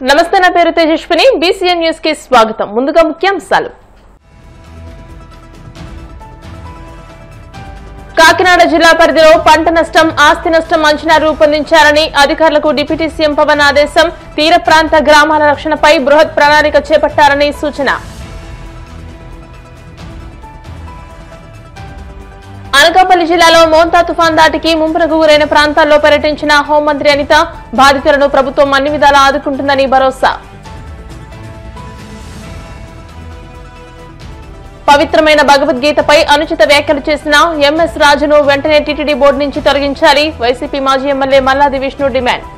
నమస్తే, నా పేరు తేజస్విని. బీసీఎన్ న్యూస్ కి స్వాగతం. ముందుగా ముఖ్యాంశాలు. కాకినాడ జిల్లా పరిధిలో పంట నష్టం, ఆస్తి నష్టం అంచనా రూపొందించాలని అధికారులకు డిప్యూటీ సీఎం పవన్ ఆదేశం. తీర ప్రాంత గ్రామాల రక్షణపై బృహత్ ప్రణాళిక చేపట్టాలని సూచన. అనకాపల్లి జిల్లాలో మోంతా తుఫాన్ దాటికి ముంపునకు గురైన ప్రాంతాల్లో పర్యటించిన హోంమంత్రి అనిత. బాధితులను ప్రభుత్వం అన్ని విధాలా ఆదుకుంటుందని భరోసా. పవిత్రమైన భగవద్గీతపై అనుచిత వ్యాఖ్యలు చేసిన ఎంఎస్ రాజును వెంటనే టీటీడీ బోర్డు నుంచి తొలగించాలి. వైసీపీ మాజీ ఎమ్మెల్యే మల్లాది విష్ణు డిమాండ్.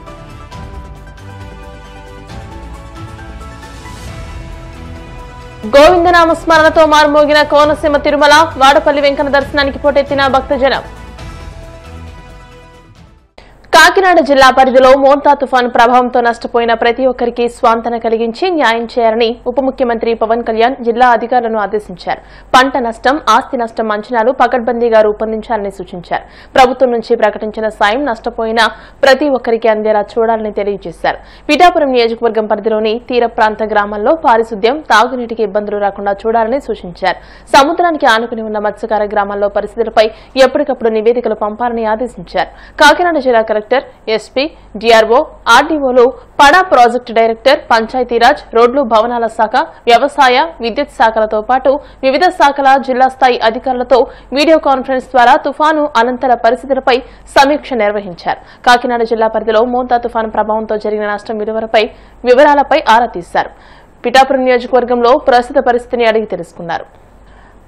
గోవిందనామ స్మరణతో మారుమోగిన కోనసీమ తిరుమల. వాడపల్లి వెంకన్న దర్శనానికి పోటెత్తిన భక్తజనం. కాకినాడ జిల్లా పరిధిలో మోంతా తుఫాను ప్రభావంతో నష్టపోయిన ప్రతి ఒక్కరికి స్వాంతన కలిగించి న్యాయం చేయాలని ఉప ముఖ్యమంత్రి పవన్ కళ్యాణ్ జిల్లా అధికారులను ఆదేశించారు. పంట నష్టం, ఆస్తి నష్టం అంచనాలు పకడ్బందీగా రూపొందించాలని సూచించారు. ప్రభుత్వం నుంచి ప్రకటించిన సాయం నష్టపోయిన ప్రతి ఒక్కరికి అందేలా చూడాలని తెలియజేశారు. పిఠాపురం నియోజకవర్గం పరిధిలోని తీర ప్రాంత గ్రామాల్లో పారిశుద్ధ్యం, తాగునీటికి ఇబ్బందులు రాకుండా చూడాలని సూచించారు. సముద్రానికి ఆనుకుని ఉన్న మత్స్యకార గ్రామాల్లో పరిస్థితులపై ఎప్పటికప్పుడు నివేదికలు పంపాలని ఆదేశించారు. కాకినాడ జిల్లా కలెక్టర్, ఎస్పీ, డిఆర్ఓ, ఆర్డీఓలు, పడా ప్రాజెక్టు డైరెక్టర్, పంచాయతీరాజ్, రోడ్లు భవనాల శాఖ, వ్యవసాయ, విద్యుత్ శాఖలతో పాటు వివిధ శాఖల జిల్లా స్థాయి అధికారులతో వీడియో కాన్ఫరెన్స్ ద్వారా తుఫాను అనంతర పరిస్థితులపై సమీక్ష నిర్వహించారు. కాకినాడ జిల్లా పరిధిలో మోంతా తుఫాను ప్రభావంతో జరిగిన నష్టం వివరాలపై ఆరా తీశారు. పిఠాపురం నియోజకవర్గంలో ప్రస్తుత పరిస్థితిని అడిగి తెలుసుకున్నారు.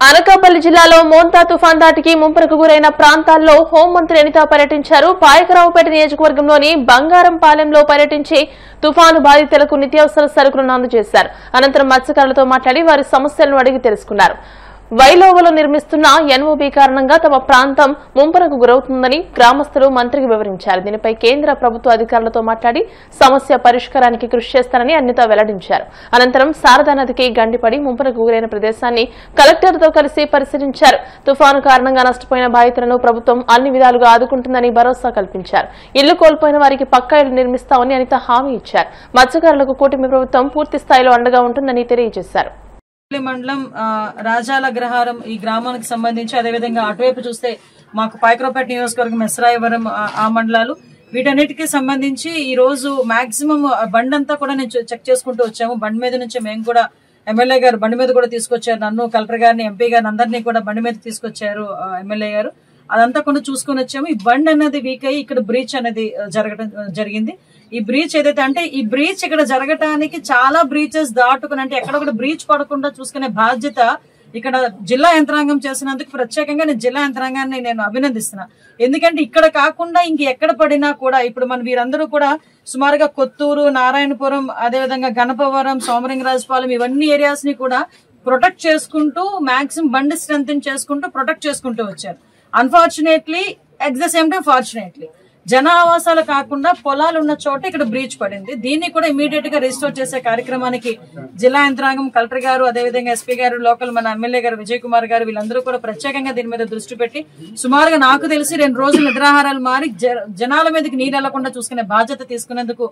అనకాపల్లి జిల్లాలో మోంతా తుఫాన్ దాటికి ముంపునకు గురైన ప్రాంతాల్లో హోంమంత్రి అనిత పర్యటించారు. పాయకరావుపేట నియోజకవర్గంలోని బంగారంపాలెంలో పర్యటించి తుఫాను బాధితులకు నిత్యావసర సరుకులను అందజేశారు. అనంతరం మత్స్యకారులతో మాట్లాడి వారి సమస్యలను అడిగి తెలుసుకున్నారు. వైలోవలో నిర్మిస్తున్న ఎన్ఓబీ కారణంగా తమ ప్రాంతం ముంపునకు గురవుతుందని గ్రామస్తులు మంత్రికి వివరించారు. దీనిపై కేంద్ర ప్రభుత్వ అధికారులతో మాట్లాడి సమస్య పరిష్కారానికి కృషి చేస్తారని అనిత వెల్లడించారు. అనంతరం శారదా నదికి గండిపడి ముంపునకు గురైన ప్రదేశాన్ని కలెక్టర్తో కలిసి పరిశీలించారు. తుఫాను కారణంగా నష్టపోయిన బాధితులను ప్రభుత్వం అన్ని విధాలుగా ఆదుకుంటుందని భరోసా కల్పించారు. ఇల్లు కోల్పోయిన వారికి పక్కా ఇల్లు నిర్మిస్తామని అనిత హామీ ఇచ్చారు. మత్స్యకారులకు కూటమి ప్రభుత్వం పూర్తి స్థాయిలో అండగా ఉంటుందని తెలియజేశారు. మండలం రాజాలగ్రహారం ఈ గ్రామానికి సంబంధించి, అదేవిధంగా అటువైపు చూస్తే మాకు పాయకరావుపేట నియోజకవర్గం, మెస్రాయవరం ఆ మండలాలు, వీటన్నిటికీ సంబంధించి ఈ రోజు మాక్సిమం బండంతా కూడా నేను చెక్ చేసుకుంటూ వచ్చాము. బండి మీద నుంచి మేము కూడా ఎమ్మెల్యే గారు బండి మీద కూడా తీసుకొచ్చారు. నన్ను, కలెక్టర్ గారిని, ఎంపీ గారిని అందరినీ కూడా బండి మీద తీసుకొచ్చారు ఎమ్మెల్యే గారు. అదంతా కూడా చూసుకుని వచ్చాము. ఈ బండ్ అనేది వీక్ అయ్యి ఇక్కడ బ్రీచ్ అనేది జరిగింది. ఈ బ్రీచ్ ఏదైతే అంటే ఈ బ్రీచ్ ఇక్కడ జరగటానికి చాలా బ్రీచెస్ దాటుకుని, అంటే ఎక్కడొకటి బ్రీచ్ పడకుండా చూసుకునే బాధ్యత ఇక్కడ జిల్లా యంత్రాంగం చేసినందుకు ప్రత్యేకంగా నేను జిల్లా యంత్రాంగాన్ని నేను అభినందిస్తున్నా. ఎందుకంటే ఇక్కడ కాకుండా ఇంక ఎక్కడ పడినా కూడా ఇప్పుడు మన వీరందరూ కూడా సుమారుగా కొత్తూరు, నారాయణపురం, అదేవిధంగా గణపవరం, సోమలింగరాజపాలెం ఇవన్నీ ఏరియాస్ ని కూడా ప్రొటెక్ట్ చేసుకుంటూ మాక్సిమం బండి స్ట్రెంగ్ చేసుకుంటూ ప్రొటెక్ట్ చేసుకుంటూ వచ్చారు. Unfortunately, at the same time fortunately జన ఆవాసాలు కాకుండా పొలాలు ఉన్న చోట ఇక్కడ బ్రీచ్ పడింది. దీన్ని కూడా ఇమీడియట్ గా రిస్టోర్ చేసే కార్యక్రమానికి జిల్లా యంత్రాంగం, కలెక్టర్ గారు, అదేవిధంగా ఎస్పీ గారు, లోకల్ మన ఎమ్మెల్యే గారు విజయ్ కుమార్ గారు, వీళ్ళందరూ కూడా ప్రత్యేకంగా దీని మీద దృష్టి పెట్టి సుమారుగా నాకు తెలిసి 2 రోజులు నిద్రాహారాలు మారి జనాల మీదకి నీరు వెళ్లకుండా చూసుకునే బాధ్యత తీసుకునేందుకు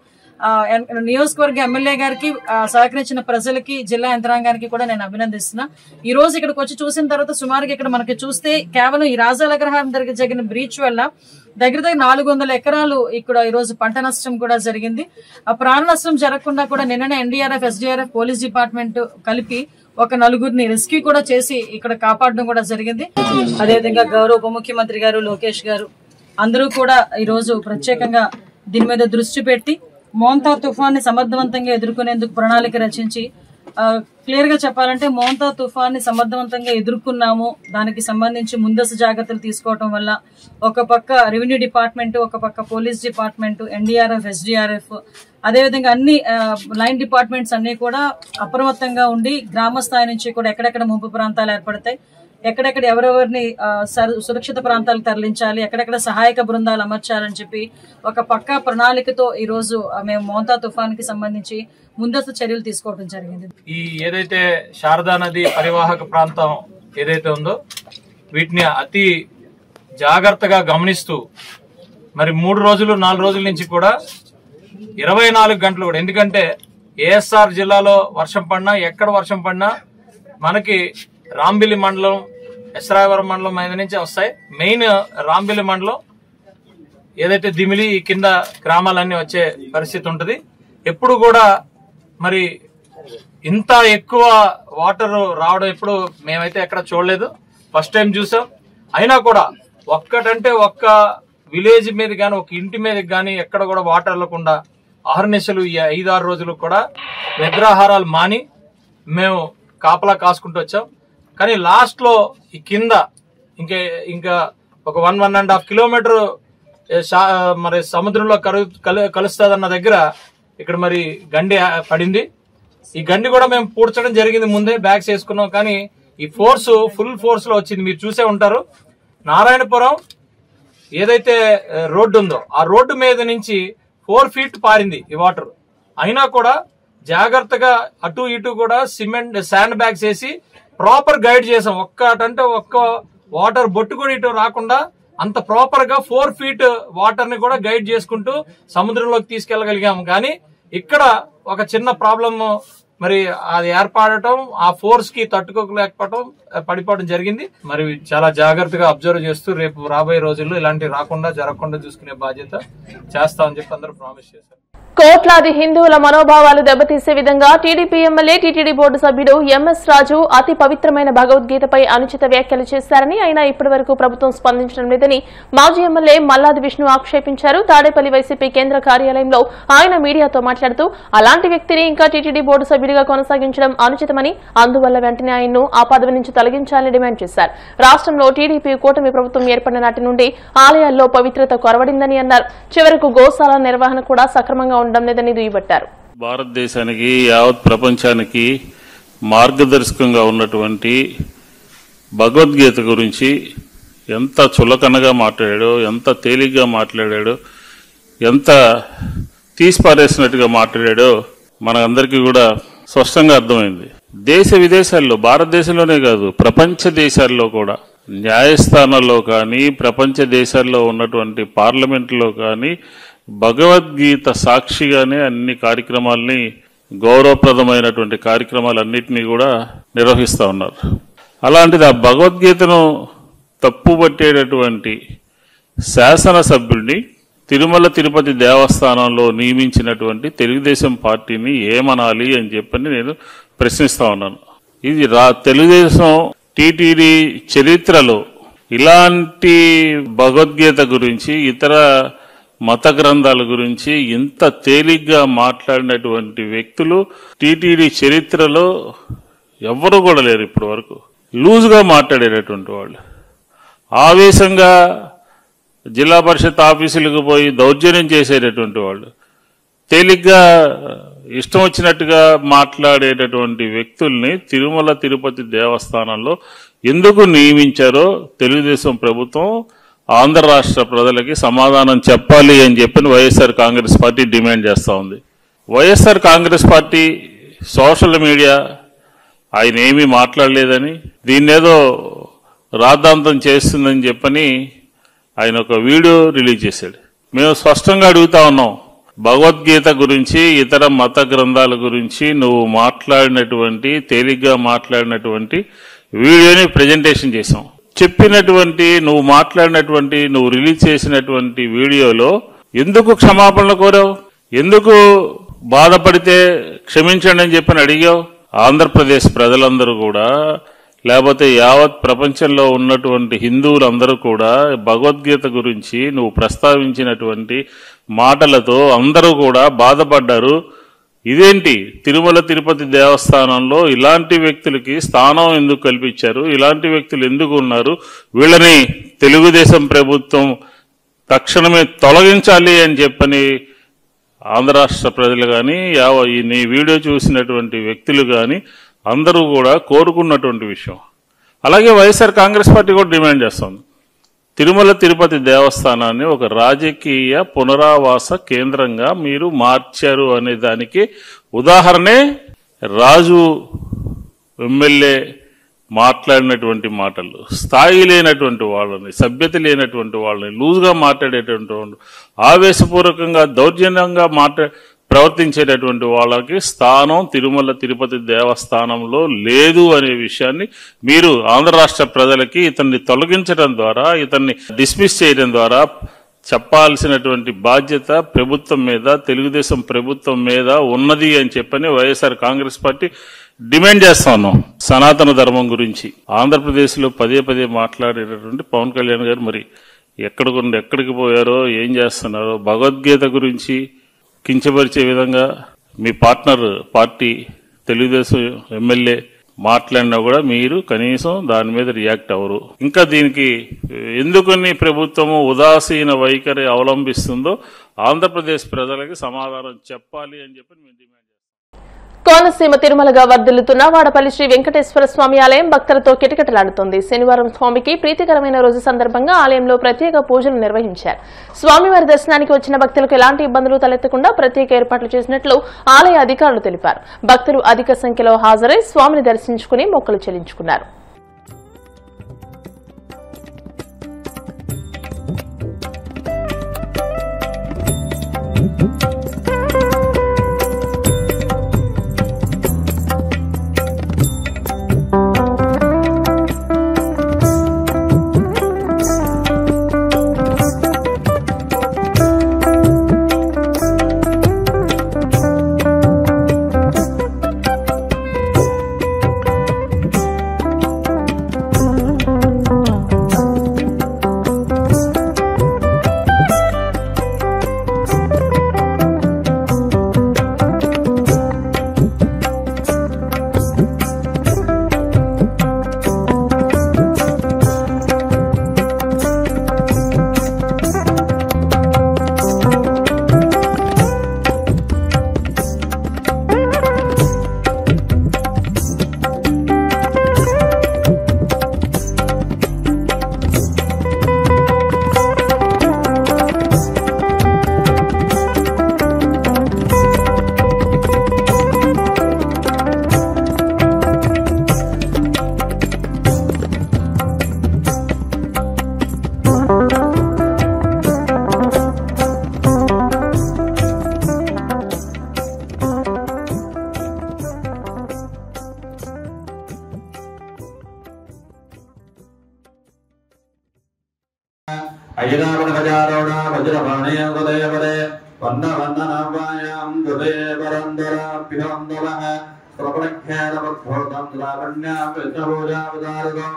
నియోజకవర్గ ఎమ్మెల్యే గారికి, సహకరించిన ప్రజలకి, జిల్లా యంత్రాంగానికి కూడా నేను అభినందిస్తున్నా. ఈ రోజు ఇక్కడికి వచ్చి చూసిన తర్వాత సుమారుగా ఇక్కడ మనకి చూస్తే కేవలం ఈ రాజాలగ్రహారం దగ్గర జరిగిన బ్రీచ్ వల్ల దగ్గర 400 ఎకరాలు ఇక్కడ ఈ రోజు పంట నష్టం కూడా జరిగింది. ఆ ప్రాణ నష్టం జరగకుండా కూడా నిన్ననే ఎన్డీఆర్ఎఫ్, ఎస్డీఆర్ఎఫ్, పోలీస్ డిపార్ట్మెంట్ కలిపి ఒక 4గురిని రెస్క్యూ కూడా చేసి ఇక్కడ కాపాడడం కూడా జరిగింది. అదేవిధంగా గౌరవ ఉప ముఖ్యమంత్రి గారు, లోకేష్ గారు అందరూ కూడా ఈ రోజు ప్రత్యేకంగా దీని మీద దృష్టి పెట్టి మోంతా తుఫాన్ని సమర్థవంతంగా ఎదుర్కొనేందుకు ప్రణాళిక రచించి, క్లియర్ గా చెప్పాలంటే మోంతా తుఫాన్ని సమర్థవంతంగా ఎదుర్కొన్నాము. దానికి సంబంధించి ముందస్తు జాగ్రత్తలు తీసుకోవడం వల్ల ఒక పక్క రెవెన్యూ డిపార్ట్మెంట్, ఒక పక్క పోలీస్ డిపార్ట్మెంట్, ఎన్డీఆర్ఎఫ్, ఎస్డీఆర్ఎఫ్, అదేవిధంగా అన్ని లైన్ డిపార్ట్మెంట్స్ అన్ని కూడా అప్రమత్తంగా ఉండి గ్రామ స్థాయి నుంచి కూడా ఎక్కడెక్కడ ముంపు ప్రాంతాలు ఏర్పడతాయి, ఎక్కడెక్కడ ఎవరెవరిని సురక్షిత ప్రాంతాలకు తరలించాలి, ఎక్కడెక్కడ సహాయక బృందాలు అమర్చాలని చెప్పి ఒక పక్కా ప్రణాళికతో ఈ రోజు మేము మోంతా తుఫాన్ కి సంబంధించి ముందస్తు చర్యలు తీసుకోవడం జరిగింది. ఈ ఏదైతే శారదా నది పరివాహక ప్రాంతం ఏదైతే ఉందో వీటిని అతి జాగ్రత్తగా గమనిస్తూ మరి 3 రోజులు 4 రోజుల నుంచి కూడా 24 గంటలు కూడా, ఎందుకంటే ఏఎస్ఆర్ జిల్లాలో వర్షం పడినా, ఎక్కడ వర్షం పడినా మనకి రాంబిల్లి మండలం, ఎస్రాయవరం మండలం మీద నుంచి వస్తాయి. మెయిన్ రాంబిల్లి మండలం ఏదైతే దిమిలి ఈ కింద గ్రామాలన్నీ వచ్చే పరిస్థితి ఉంటుంది. ఎప్పుడు కూడా మరి ఇంత ఎక్కువ వాటర్ రావడం ఎప్పుడు మేమైతే ఎక్కడ చూడలేదు, ఫస్ట్ టైం చూసాం. అయినా కూడా ఒక్కటంటే ఒక్క విలేజ్ మీద కానీ, ఒక ఇంటి మీద కానీ ఎక్కడ కూడా వాటర్ వెళ్లకుండా అహర్నిశలు ఈ 5-6 రోజులు కూడా నిద్రాహారాలు మాని మేము కాపలా కాసుకుంటూ వచ్చాం. కానీ లాస్ట్ లో ఈ కింద ఇంకా ఒక 1.5 కిలోమీటర్ మరి సముద్రంలో కలుస్తుందన్న దగ్గర ఇక్కడ మరి గండి పడింది. ఈ గండి కూడా మేము పూడ్చడం జరిగింది, ముందే బ్యాగ్స్ వేసుకున్నాం. కానీ ఈ ఫోర్స్ ఫుల్ ఫోర్స్ లో వచ్చింది. మీరు చూసే ఉంటారు, నారాయణపురం ఏదైతే రోడ్డు ఉందో ఆ రోడ్డు మీద నుంచి 4 ఫీట్ పారింది ఈ వాటర్. అయినా కూడా జాగ్రత్తగా అటు ఇటు కూడా సిమెంట్ శాండ్ బ్యాగ్స్ వేసి ప్రాపర్ గైడ్ చేసాం. ఒక్క వాటర్ బొట్టు కూడా ఇటు రాకుండా అంత ప్రాపర్ గా 4 ఫీట్ వాటర్ ని కూడా గైడ్ చేసుకుంటూ సముద్రంలోకి తీసుకెళ్లగలిగాము. కానీ ఇక్కడ ఒక చిన్న ప్రాబ్లం మరి అది ఏర్పడటం, ఆ ఫోర్స్ కి తట్టుకోలేకపోవడం, పడిపోవడం జరిగింది. మరి చాలా జాగ్రత్తగా అబ్జర్వ్ చేస్తూ రేపు రాబోయే రోజుల్లో ఇలాంటి రాకుండా జరగకుండా చూసుకునే బాధ్యత చేస్తామని చెప్పి అందరూ ప్రామిస్ చేశారు. కోట్లాది హిందువుల మనోభావాలు దెబ్బతీసే విధంగా టీడీపీ ఎమ్మెల్యే, టీటీడీ బోర్డు సభ్యుడు ఎంఎస్ రాజు అతి పవిత్రమైన భగవద్గీతపై అనుచిత వ్యాఖ్యలు చేశారని, అయినా ఇప్పటి వరకు ప్రభుత్వం స్పందించడం లేదని మాజీ ఎమ్మెల్యే మల్లాది విష్ణు ఆక్షేపించారు. తాడేపల్లి వైసీపీ కేంద్ర కార్యాలయంలో ఆయన మీడియాతో మాట్లాడుతూ అలాంటి వ్యక్తిని ఇంకా టీటీడీ బోర్డు సభ్యుడిగా కొనసాగించడం అనుచితమని, అందువల్ల వెంటనే ఆయన్ను ఆ పదవి నుంచి తొలగించాలని డిమాండ్ చేశారు. రాష్ట్రంలో టీడీపీ కూటమి ప్రభుత్వం ఏర్పడిన నాటి నుండి ఆలయాల్లో పవిత్రత కొరవడిందని అన్నారు. చివరకు గోశాల నిర్వహణ కూడా సక్రమంగా ఉండడం లేదని దుయ్యబట్టారు. భారతదేశానికి, యావత్ ప్రపంచానికి మార్గదర్శకంగా ఉన్నటువంటి భగవద్గీత గురించి ఎంత చులకనగా మాట్లాడాడో, ఎంత తేలిగ్గా మాట్లాడాడో, ఎంత తీసిపారేసినట్టుగా మాట్లాడాడో మనందరికీ కూడా స్పష్టంగా అర్థమైంది. దేశ విదేశాల్లో, భారతదేశంలోనే కాదు ప్రపంచ దేశాల్లో కూడా, న్యాయస్థానాల్లో కానీ ప్రపంచ దేశాల్లో ఉన్నటువంటి పార్లమెంట్లో కానీ భగవద్గీత సాక్షిగానే అన్ని కార్యక్రమాలని, గౌరవప్రదమైనటువంటి కార్యక్రమాలన్నింటినీ కూడా నిర్వహిస్తూ ఉన్నారు. అలాంటిది ఆ భగవద్గీతను తప్పుపట్టేటటువంటి శాసనసభ్యుడిని తిరుమల తిరుపతి దేవస్థానంలో నియమించినటువంటి తెలుగుదేశం పార్టీని ఏమనాలి అని చెప్పని నేను ప్రశ్నిస్తా ఉన్నాను. ఇది తెలుగుదేశం టీటీడీ చరిత్రలో ఇలాంటి భగవద్గీత గురించి, ఇతర మత గ్రంథాల గురించి ఇంత తేలిగ్గా మాట్లాడినటువంటి వ్యక్తులు టీటీడీ చరిత్రలో ఎవ్వరూ కూడా లేరు. ఇప్పటి వరకు లూజ్గా మాట్లాడేటటువంటి వాళ్ళు, ఆవేశంగా జిల్లా పరిషత్ ఆఫీసులకు పోయి దౌర్జన్యం చేసేటటువంటి వాళ్ళు, తేలిగ్గా ఇష్టం వచ్చినట్టుగా మాట్లాడేటటువంటి వ్యక్తుల్ని తిరుమల తిరుపతి దేవస్థానంలో ఎందుకు నియమించారో తెలుగుదేశం ప్రభుత్వం ఆంధ్ర రాష్ట్ర ప్రజలకి సమాధానం చెప్పాలి అని చెప్పి వైఎస్ఆర్ కాంగ్రెస్ పార్టీ డిమాండ్ చేస్తూ ఉంది. YSR Congress party social media ఆయన ఏమీ మాట్లాడలేదని, దీన్నేదో రాద్ధాంతం చేస్తుందని చెప్పని ఆయన ఒక వీడియో రిలీజ్ చేశాడు. మేము స్పష్టంగా అడుగుతా ఉన్నాం, భగవద్గీత గురించి, ఇతర మత గ్రంథాల గురించి నువ్వు మాట్లాడినటువంటి, తేలిగ్గా మాట్లాడినటువంటి వీడియోని ప్రజెంటేషన్ చేశాం. చెప్పినటువంటి, నువ్వు మాట్లాడినటువంటి, నువ్వు రిలీజ్ చేసినటువంటి వీడియోలో ఎందుకు క్షమాపణలు కోరావు, ఎందుకు బాధపడితే క్షమించండి అని చెప్పని అడిగావు? ఆంధ్రప్రదేశ్ ప్రజలందరూ కూడా, లేకపోతే యావత్ ప్రపంచంలో ఉన్నటువంటి హిందువులందరూ కూడా భగవద్గీత గురించి నువ్వు ప్రస్తావించినటువంటి మాటలతో అందరూ కూడా బాధపడ్డారు. ఇదేంటి, తిరుమల తిరుపతి దేవస్థానంలో ఇలాంటి వ్యక్తులకి స్థానం ఎందుకు కల్పించారు, ఇలాంటి వ్యక్తులు ఎందుకు ఉన్నారు, వీళ్ళని తెలుగుదేశం ప్రభుత్వం తక్షణమే తొలగించాలి అని చెప్పని ఆంధ్ర రాష్ట్ర ప్రజలు కానీ, నీ వీడియో చూసినటువంటి వ్యక్తులు కానీ అందరూ కూడా కోరుకున్నటువంటి విషయం. అలాగే వైఎస్ఆర్ కాంగ్రెస్ పార్టీ కూడా డిమాండ్ చేస్తుంది, తిరుమల తిరుపతి దేవస్థానాన్ని ఒక రాజకీయ పునరావాస కేంద్రంగా మీరు మార్చారు అనే దానికి ఉదాహరణే రాజు ఎమ్మెల్యే మాట్లాడినటువంటి మాటలు. స్థాయి లేనటువంటి వాళ్ళని, సభ్యత లేనటువంటి వాళ్ళని, లూజ్గా మాట్లాడేటువంటి వాళ్ళు, ఆవేశపూర్వకంగా దౌర్జన్యంగా ప్రవర్తించేటటువంటి వాళ్ళకి స్థానం తిరుమల తిరుపతి దేవస్థానంలో లేదు అనే విషయాన్ని మీరు ఆంధ్ర రాష్ట్ర ప్రజలకి ఇతన్ని తొలగించడం ద్వారా, ఇతన్ని డిస్మిస్ చేయడం ద్వారా చెప్పాల్సినటువంటి బాధ్యత ప్రభుత్వం మీద, తెలుగుదేశం ప్రభుత్వం మీద ఉన్నది అని చెప్పని వైఎస్ఆర్ కాంగ్రెస్ పార్టీ డిమాండ్ చేస్తా ఉన్నాం. సనాతన ధర్మం గురించి ఆంధ్రప్రదేశ్లో పదే పదే మాట్లాడేటటువంటి పవన్ కళ్యాణ్ గారు మరి ఎక్కడికి పోయారో, ఏం చేస్తున్నారో, భగవద్గీత గురించి కించపరిచే విధంగా మీ పార్ట్నర్ పార్టీ తెలుగుదేశం ఎమ్మెల్యే మాట్లాడినా కూడా మీరు కనీసం దాని మీద రియాక్ట్ అవ్వరు. ఇంకా దీనికి ఎందుకని ప్రభుత్వము ఉదాసీన వైఖరి అవలంబిస్తుందో ఆంధ్రప్రదేశ్ ప్రజలకి సమాధానం చెప్పాలి అని చెప్పి మేము డిమాండ్ చేస్తాం. కోనసీమ తిరుమలగా వర్ధిల్లుతున్న వాడపల్లి శ్రీ వెంకటేశ్వర స్వామి ఆలయం భక్తులతో కిటకిటలాడుతోంది. శనివారం స్వామికి ప్రీతికరమైన రోజు సందర్భంగా ఆలయంలో ప్రత్యేక పూజలు నిర్వహించారు. స్వామివారి దర్శనానికి వచ్చిన భక్తులకు ఎలాంటి ఇబ్బందులు తలెత్తకుండా ప్రత్యేక ఏర్పాట్లు చేసినట్లు ఆలయ అధికారులు తెలిపారు. భక్తులు అధిక సంఖ్యలో హాజరై స్వామిని దర్శించుకుని మొక్కులు చెల్లించుకున్నారు. अयनावनगजारोणा वज्रपाणेयगुदयवदे वन्नवन्दनावायां गुदे वरन्दराभ्यान्दवः प्रपणख्यानवद्भोतं लावण्यां विष्णुभोजावतारकं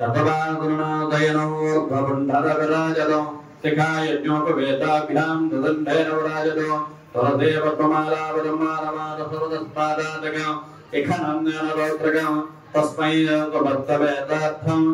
कतवागुरुणादयनो भवण्डरविराजतो शिखायज्ञोपवेदाभ्यां ददण्डेन विराजतो तरदेव त्वमालावदमानमानसर्वदस्पादातकम् इखनन्यनरोत्रकम् तस्मै भक्तवेदार्थम्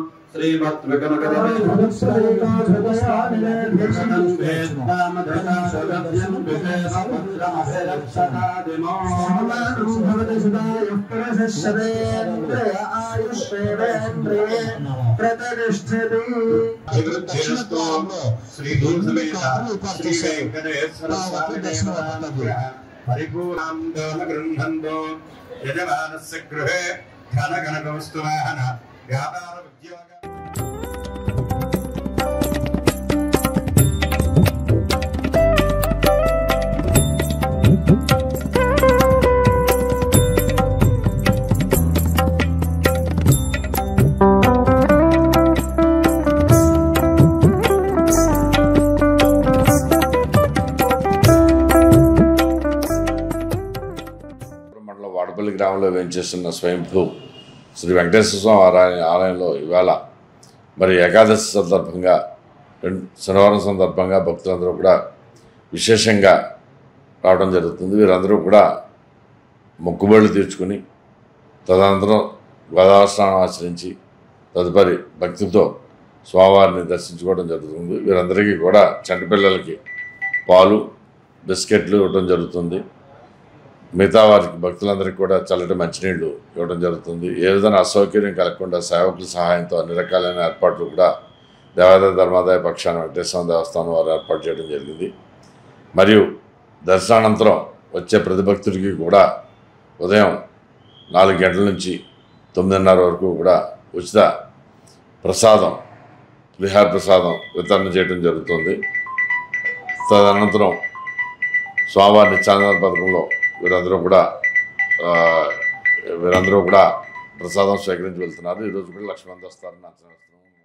परिपूर्णां यजमानस्य गृहे घनघनकवस्तुवाहन व्यापार उद्योग వాడపల్లి గ్రామంలో వేంచేస్తున్న స్వయంభూ శ్రీ వెంకటేశ్వర స్వామి ఆలయంలో ఇవాళ మరి ఏకాదశి సందర్భంగా శనివారం సందర్భంగా భక్తులందరూ కూడా విశేషంగా రావడం జరుగుతుంది. వీరందరూ కూడా మొక్కుబడులు తీర్చుకుని తదనంతరం గోదావరి స్నానం ఆచరించి తదుపరి భక్తితో స్వామివారిని దర్శించుకోవడం జరుగుతుంది. వీరందరికీ కూడా చంటిపిల్లలకి పాలు బిస్కెట్లు ఇవ్వడం జరుగుతుంది. మిగతా వారికి భక్తులందరికీ కూడా చల్లటి మంచినీళ్లు ఇవ్వడం జరుగుతుంది. ఏ విధంగా అసౌకర్యం కలగకుండా సేవకుల సహాయంతో అన్ని రకాలైన ఏర్పాట్లు కూడా దేవాదాయ ధర్మాదాయ పక్షాన వెంకటేశ్వర దేవస్థానం వారు ఏర్పాటు చేయడం జరిగింది. మరియు దర్శనానంతరం వచ్చే ప్రతి భక్తుడికి కూడా ఉదయం 4 గంటల నుంచి 9:30 వరకు కూడా ఉచిత ప్రసాదం విహార ప్రసాదం వితరణ చేయడం జరుగుతుంది. తదనంతరం స్వామివారి నిత్యానంద పథకంలో వీరందరూ కూడా ప్రసాదం స్వీకరించి వెళ్తున్నారు. ఈరోజు కూడా 1,00,000 మంది వస్తారని అంచనా వేస్తున్నాము.